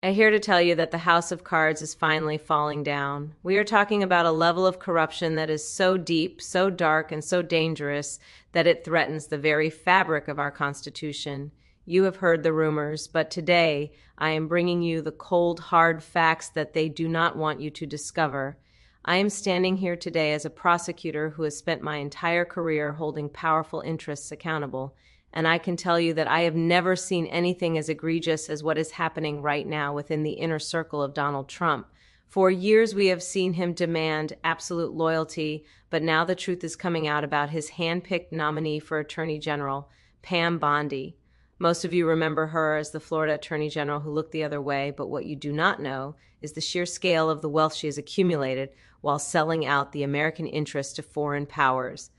I'm here to tell you that the house of cards is finally falling down. We are talking about a level of corruption that is so deep, so dark, and so dangerous that it threatens the very fabric of our Constitution. You have heard the rumors, but today I am bringing you the cold, hard facts that they do not want you to discover. I am standing here today as a prosecutor who has spent my entire career holding powerful interests accountable. And I can tell you that I have never seen anything as egregious as what is happening right now within the inner circle of Donald Trump. For years, we have seen him demand absolute loyalty, but now the truth is coming out about his handpicked nominee for Attorney General, Pam Bondi. Most of you remember her as the Florida Attorney General who looked the other way, but what you do not know is the sheer scale of the wealth she has accumulated while selling out the American interest to foreign powers.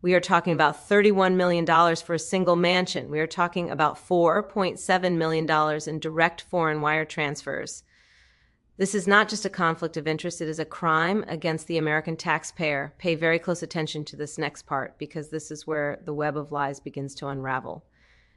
We are talking about $31 million for a single mansion. We are talking about $4.7 million in direct foreign wire transfers. This is not just a conflict of interest, it is a crime against the American taxpayer. Pay very close attention to this next part because this is where the web of lies begins to unravel.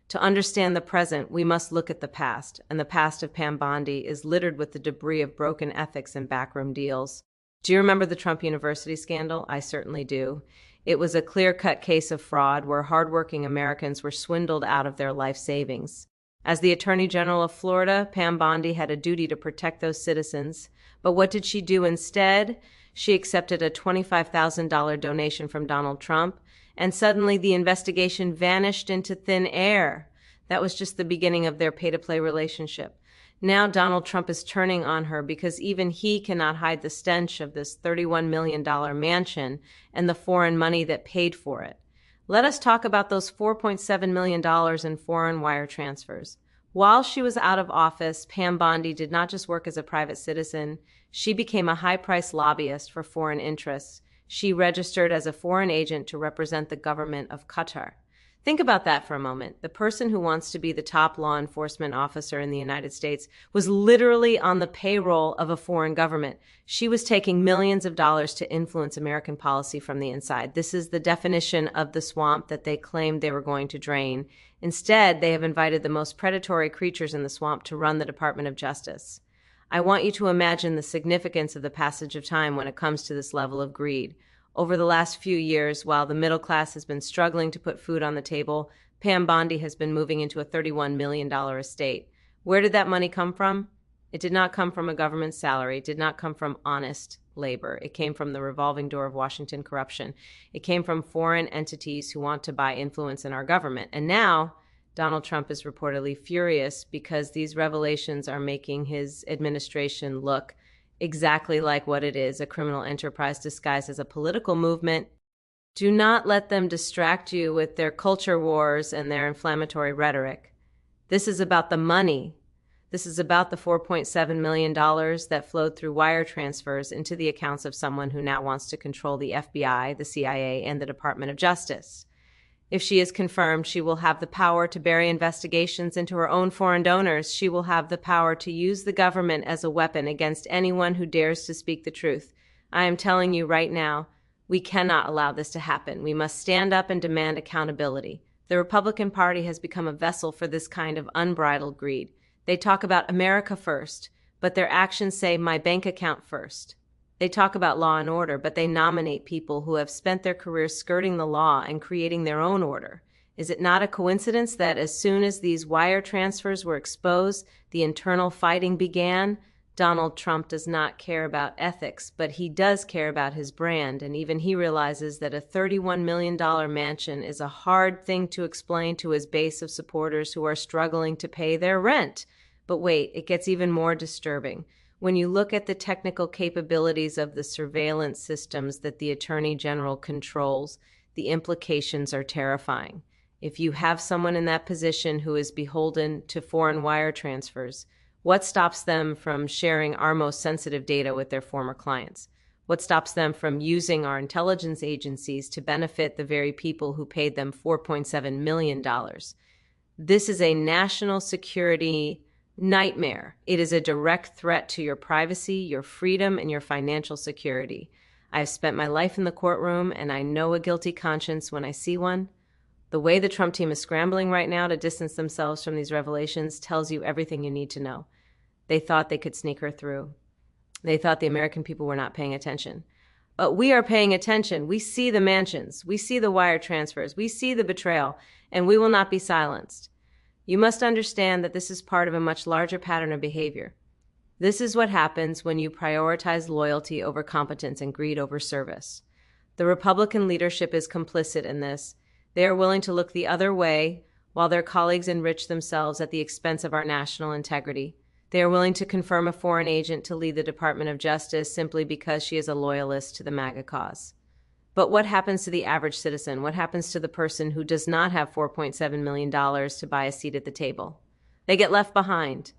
To understand the present, we must look at the past, and the past of Pam Bondi is littered with the debris of broken ethics and backroom deals. Do you remember the Trump University scandal? I certainly do. It was a clear-cut case of fraud where hardworking Americans were swindled out of their life savings. As the Attorney General of Florida, Pam Bondi had a duty to protect those citizens. But what did she do instead? She accepted a $25,000 donation from Donald Trump, and suddenly the investigation vanished into thin air. That was just the beginning of their pay-to-play relationship. Now Donald Trump is turning on her because even he cannot hide the stench of this $31 million mansion and the foreign money that paid for it. Let us talk about those $4.7 million in foreign wire transfers. While she was out of office, Pam Bondi did not just work as a private citizen. She became a high-priced lobbyist for foreign interests. She registered as a foreign agent to represent the government of Qatar. Think about that for a moment. The person who wants to be the top law enforcement officer in the United States was literally on the payroll of a foreign government. She was taking millions of dollars to influence American policy from the inside. This is the definition of the swamp that they claimed they were going to drain. Instead, they have invited the most predatory creatures in the swamp to run the Department of Justice. I want you to imagine the significance of the passage of time when it comes to this level of greed. Over the last few years, while the middle class has been struggling to put food on the table, Pam Bondi has been moving into a $31 million estate. Where did that money come from? It did not come from a government salary. It did not come from honest labor. It came from the revolving door of Washington corruption. It came from foreign entities who want to buy influence in our government. And now Donald Trump is reportedly furious because these revelations are making his administration look exactly like what it is, a criminal enterprise disguised as a political movement. Do not let them distract you with their culture wars and their inflammatory rhetoric. This is about the money. This is about the $4.7 million that flowed through wire transfers into the accounts of someone who now wants to control the FBI, the CIA, and the Department of Justice. If she is confirmed, she will have the power to bury investigations into her own foreign donors. She will have the power to use the government as a weapon against anyone who dares to speak the truth. I am telling you right now, we cannot allow this to happen. We must stand up and demand accountability. The Republican Party has become a vessel for this kind of unbridled greed. They talk about America first, but their actions say my bank account first. They talk about law and order, but they nominate people who have spent their careers skirting the law and creating their own order. Is it not a coincidence that as soon as these wire transfers were exposed, the internal fighting began? Donald Trump does not care about ethics, but he does care about his brand, and even he realizes that a $31 million mansion is a hard thing to explain to his base of supporters who are struggling to pay their rent. But wait, it gets even more disturbing. When you look at the technical capabilities of the surveillance systems that the Attorney General controls, the implications are terrifying. If you have someone in that position who is beholden to foreign wire transfers, what stops them from sharing our most sensitive data with their former clients? What stops them from using our intelligence agencies to benefit the very people who paid them $4.7 million? This is a national security nightmare. It is a direct threat to your privacy, your freedom, and your financial security. I've spent my life in the courtroom, and I know a guilty conscience when I see one. The way the Trump team is scrambling right now to distance themselves from these revelations tells you everything you need to know. They thought they could sneak her through. They thought the American people were not paying attention. But we are paying attention. We see the mansions. We see the wire transfers. We see the betrayal, and we will not be silenced. You must understand that this is part of a much larger pattern of behavior. This is what happens when you prioritize loyalty over competence and greed over service. The Republican leadership is complicit in this. They are willing to look the other way while their colleagues enrich themselves at the expense of our national integrity. They are willing to confirm a foreign agent to lead the Department of Justice simply because she is a loyalist to the MAGA cause. But what happens to the average citizen? What happens to the person who does not have $4.7 million to buy a seat at the table? They get left behind.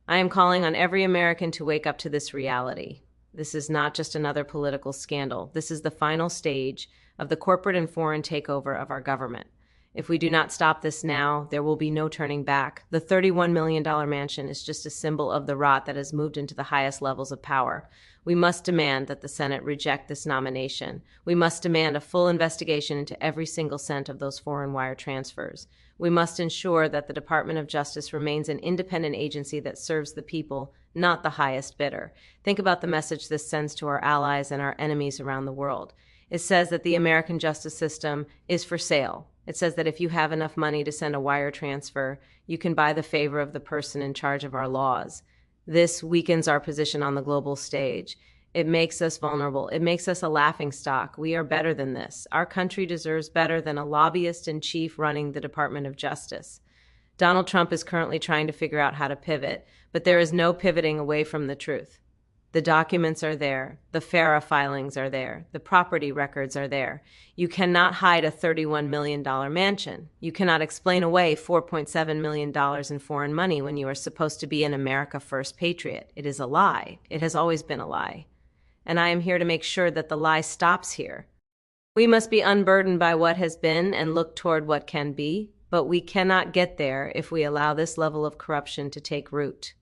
I am calling on every American to wake up to this reality. This is not just another political scandal. This is the final stage of the corporate and foreign takeover of our government. If we do not stop this now, there will be no turning back. The $31 million mansion is just a symbol of the rot that has moved into the highest levels of power. We must demand that the Senate reject this nomination. We must demand a full investigation into every single cent of those foreign wire transfers. We must ensure that the Department of Justice remains an independent agency that serves the people, not the highest bidder. Think about the message this sends to our allies and our enemies around the world. It says that the American justice system is for sale. It says that if you have enough money to send a wire transfer, you can buy the favor of the person in charge of our laws. This weakens our position on the global stage. It makes us vulnerable. It makes us a laughingstock. We are better than this. Our country deserves better than a lobbyist in chief running the Department of Justice. Donald Trump is currently trying to figure out how to pivot, but there is no pivoting away from the truth. The documents are there. The FARA filings are there. The property records are there. You cannot hide a $31 million mansion. You cannot explain away $4.7 million in foreign money when you are supposed to be an America First patriot. It is a lie. It has always been a lie. And I am here to make sure that the lie stops here. We must be unburdened by what has been and look toward what can be, but we cannot get there if we allow this level of corruption to take root.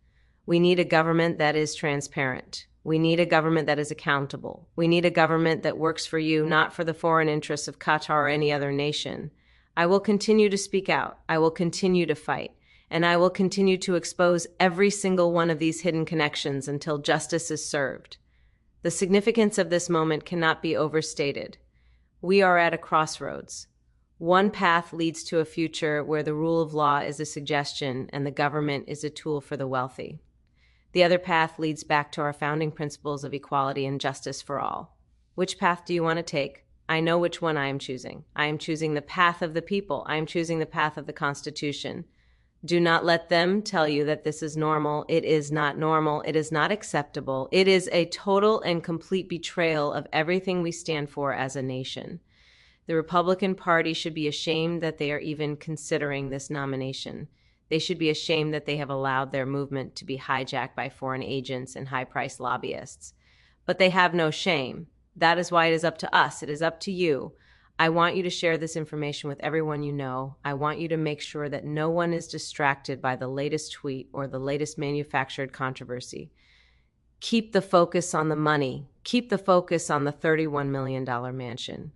We need a government that is transparent. We need a government that is accountable. We need a government that works for you, not for the foreign interests of Qatar or any other nation. I will continue to speak out. I will continue to fight. And I will continue to expose every single one of these hidden connections until justice is served. The significance of this moment cannot be overstated. We are at a crossroads. One path leads to a future where the rule of law is a suggestion and the government is a tool for the wealthy. The other path leads back to our founding principles of equality and justice for all. Which path do you want to take? I know which one I am choosing. I am choosing the path of the people. I am choosing the path of the Constitution. Do not let them tell you that this is normal. It is not normal. It is not acceptable. It is a total and complete betrayal of everything we stand for as a nation. The Republican Party should be ashamed that they are even considering this nomination. They should be ashamed that they have allowed their movement to be hijacked by foreign agents and high-priced lobbyists. But they have no shame. That is why it is up to us. It is up to you. I want you to share this information with everyone you know. I want you to make sure that no one is distracted by the latest tweet or the latest manufactured controversy. Keep the focus on the money. Keep the focus on the $31 million mansion.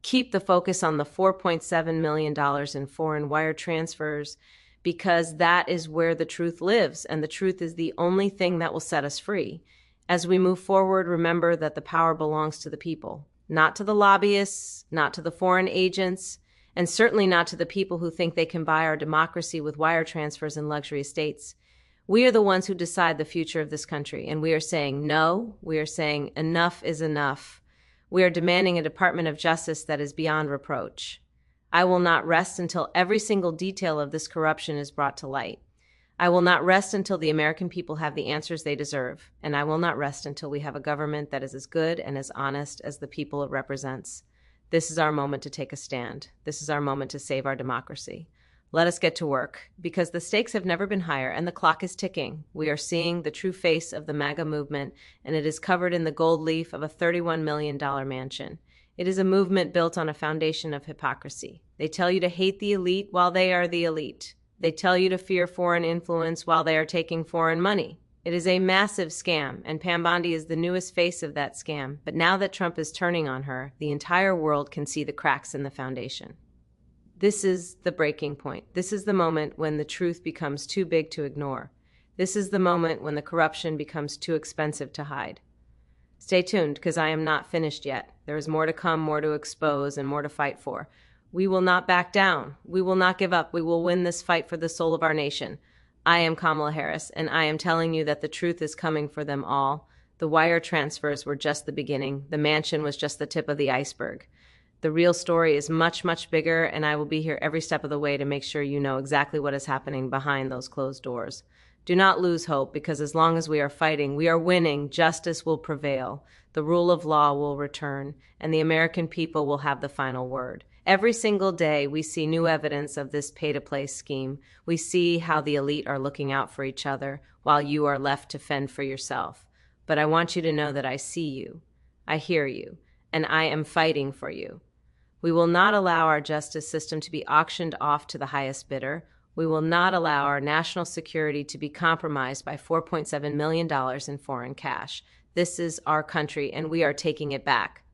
Keep the focus on the $4.7 million in foreign wire transfers, because that is where the truth lives, and the truth is the only thing that will set us free. As we move forward, remember that the power belongs to the people, not to the lobbyists, not to the foreign agents, and certainly not to the people who think they can buy our democracy with wire transfers and luxury estates. We are the ones who decide the future of this country, and we are saying no. We are saying enough is enough. We are demanding a Department of Justice that is beyond reproach. I will not rest until every single detail of this corruption is brought to light. I will not rest until the American people have the answers they deserve, and I will not rest until we have a government that is as good and as honest as the people it represents. This is our moment to take a stand. This is our moment to save our democracy. Let us get to work, because the stakes have never been higher and the clock is ticking. We are seeing the true face of the MAGA movement, and it is covered in the gold leaf of a $31 million mansion. It is a movement built on a foundation of hypocrisy. They tell you to hate the elite while they are the elite. They tell you to fear foreign influence while they are taking foreign money. It is a massive scam, and Pam Bondi is the newest face of that scam. But now that Trump is turning on her, the entire world can see the cracks in the foundation. This is the breaking point. This is the moment when the truth becomes too big to ignore. This is the moment when the corruption becomes too expensive to hide. Stay tuned, because I am not finished yet. There is more to come, more to expose, and more to fight for. We will not back down. We will not give up. We will win this fight for the soul of our nation. I am Kamala Harris, and I am telling you that the truth is coming for them all. The wire transfers were just the beginning. The mansion was just the tip of the iceberg. The real story is much, much bigger, and I will be here every step of the way to make sure you know exactly what is happening behind those closed doors. Do not lose hope, because as long as we are fighting, we are winning. Justice will prevail. The rule of law will return, and the American people will have the final word. Every single day, we see new evidence of this pay-to-play scheme. We see how the elite are looking out for each other, while you are left to fend for yourself. But I want you to know that I see you, I hear you, and I am fighting for you. We will not allow our justice system to be auctioned off to the highest bidder. We will not allow our national security to be compromised by $4.7 million in foreign cash. This is our country, and we are taking it back.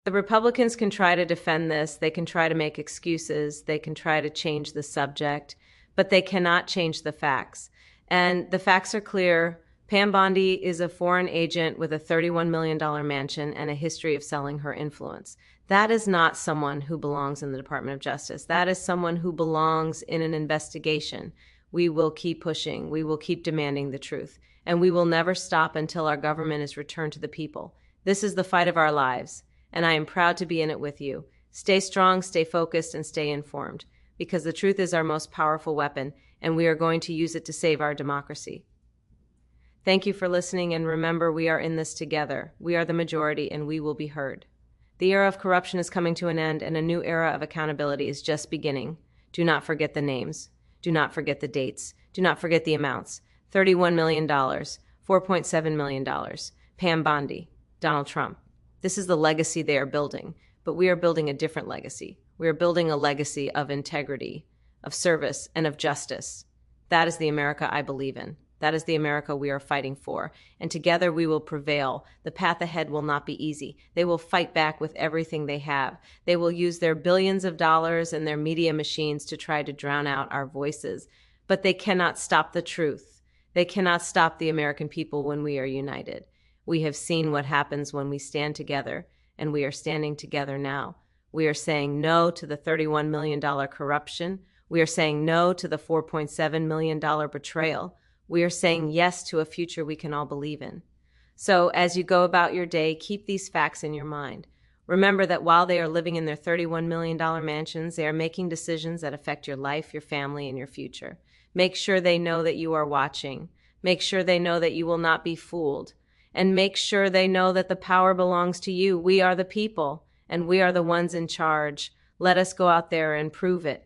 The Republicans can try to defend this. They can try to make excuses. They can try to change the subject, but they cannot change the facts. And the facts are clear. Pam Bondi is a foreign agent with a $31 million mansion and a history of selling her influence. That is not someone who belongs in the Department of Justice. That is someone who belongs in an investigation. We will keep pushing. We will keep demanding the truth. And we will never stop until our government is returned to the people. This is the fight of our lives, and I am proud to be in it with you. Stay strong, stay focused, and stay informed, because the truth is our most powerful weapon, and we are going to use it to save our democracy. Thank you for listening, and remember, we are in this together. We are the majority, and we will be heard. The era of corruption is coming to an end, and a new era of accountability is just beginning. Do not forget the names. Do not forget the dates. Do not forget the amounts. $31 million, $4.7 million, Pam Bondi, Donald Trump. This is the legacy they are building, but we are building a different legacy. We are building a legacy of integrity, of service, and of justice. That is the America I believe in. That is the America we are fighting for, and together we will prevail. The path ahead will not be easy. They will fight back with everything they have. They will use their billions of dollars and their media machines to try to drown out our voices, but they cannot stop the truth. They cannot stop the American people when we are united. We have seen what happens when we stand together, and we are standing together now. We are saying no to the $31 million corruption. We are saying no to the $4.7 million betrayal. We are saying yes to a future we can all believe in. So as you go about your day, keep these facts in your mind. Remember that while they are living in their $31 million mansions, they are making decisions that affect your life, your family, and your future. Make sure they know that you are watching. Make sure they know that you will not be fooled. And make sure they know that the power belongs to you. We are the people, and we are the ones in charge. Let us go out there and prove it.